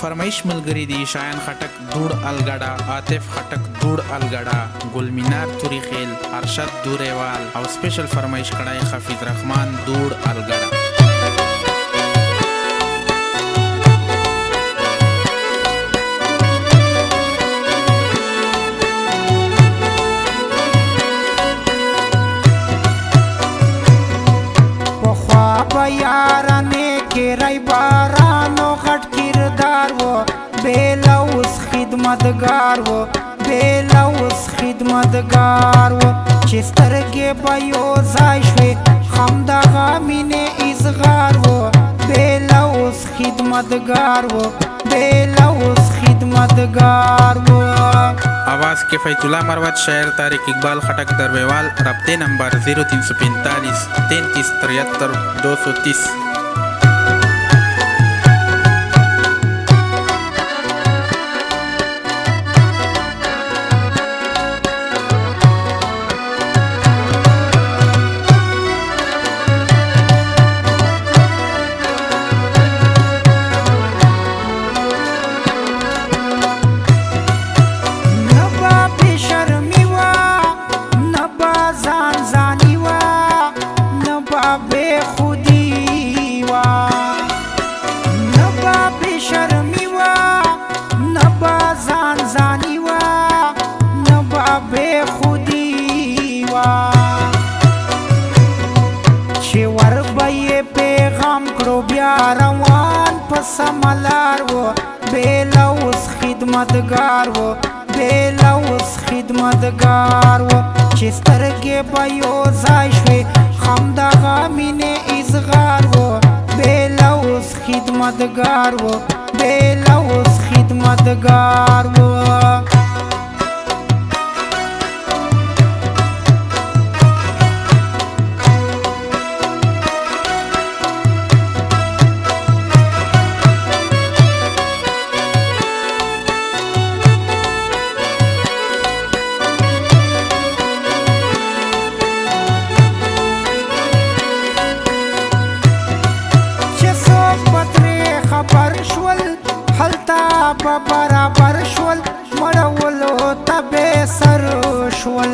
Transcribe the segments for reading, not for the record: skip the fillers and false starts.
فرمایش ملګری دی شایان خټک دوړ الګډا، عاطف خټک دوړ الګډا، ګلمینار توري خیل، ارشد دوریوال او سپیشل فرمایش کړای حفیظ رحمان دوړ الګډا. یارانه کې رای بارانو غټ کردار و بیلا اوس خدمتګار و بیلا اوس خدمتګار و چې سترګې به یو ځای شوې همدغه مینې اظهار و بیلا اوس خدمتګار و بیلا اوس خدمتګار و. आवाज के फैतुल्ला मरवत, शायर तारिक इकबाल खटक दरवेवाल, रब्ते नंबर 0345 33 73 230. روان پسملار و بیلا اوس خدمتګار و بیلا اوس خدمتګار و چې سترګې به یو ځای شوې همدغه مینې اظهار و بیلا اوس خدمتګار و بیلا اوس خدمتګار و. برابر شول مړولو ته بې سر شول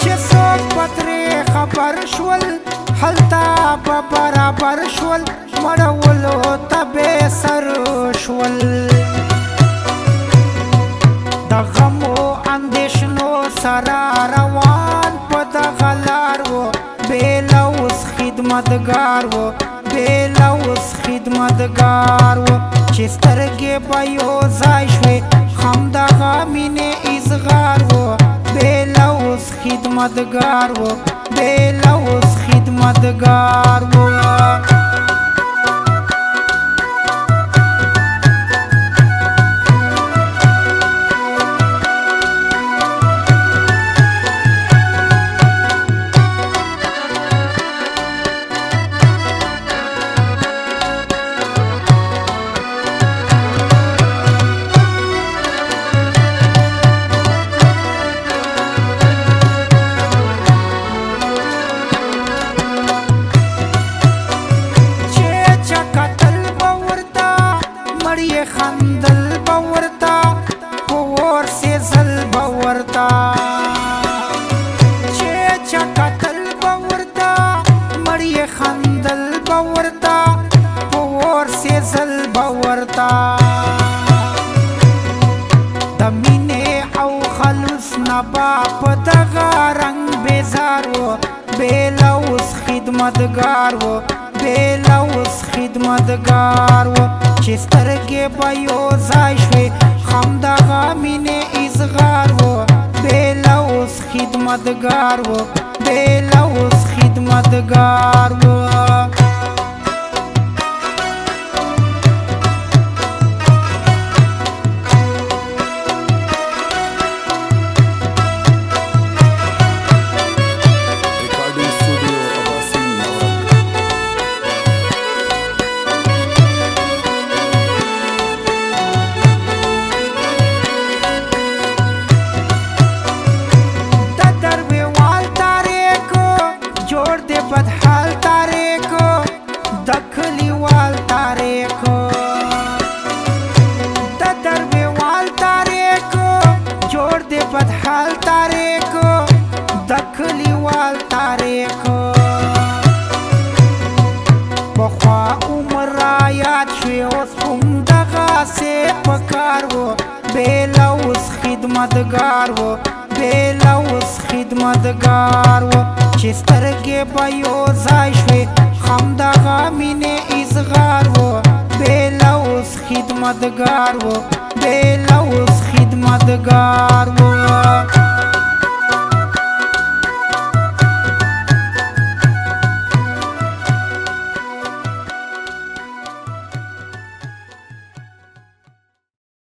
چې څوک په ترې خبر شول هلته به برابر شول مړولو ته بې سر شول. د غمو اندېښنو سره روان په دغه لار و بیلا اوس خدمتګار و بیلا اوس خدمتګار و چې سترګې به یو ځای شوې همدغه مینې اظهار و بیلا اوس خدمتګار و بیلا اوس خدمتګار و. خندل باورتا پور سے زل باورتا چې چکتل باورتا مړی خندل باورتا پور سے زل باورتا د مینې او خلوص نبا په دغه رنگ بیزار و بیلا اوس خدمتګار و بیلا اوس خدمتګار و چې سترګې به یو ځای شوې همدغه مینې اظهار و بیلا اوس خدمتګار و بیلا اوس خدمتګار و. बदहाल तारे को خدمتګار و چې سترګې به یو ځای شوې همدغه مینې اظهار و بېله اوس خدمتګار و بېله اوس خدمتګار و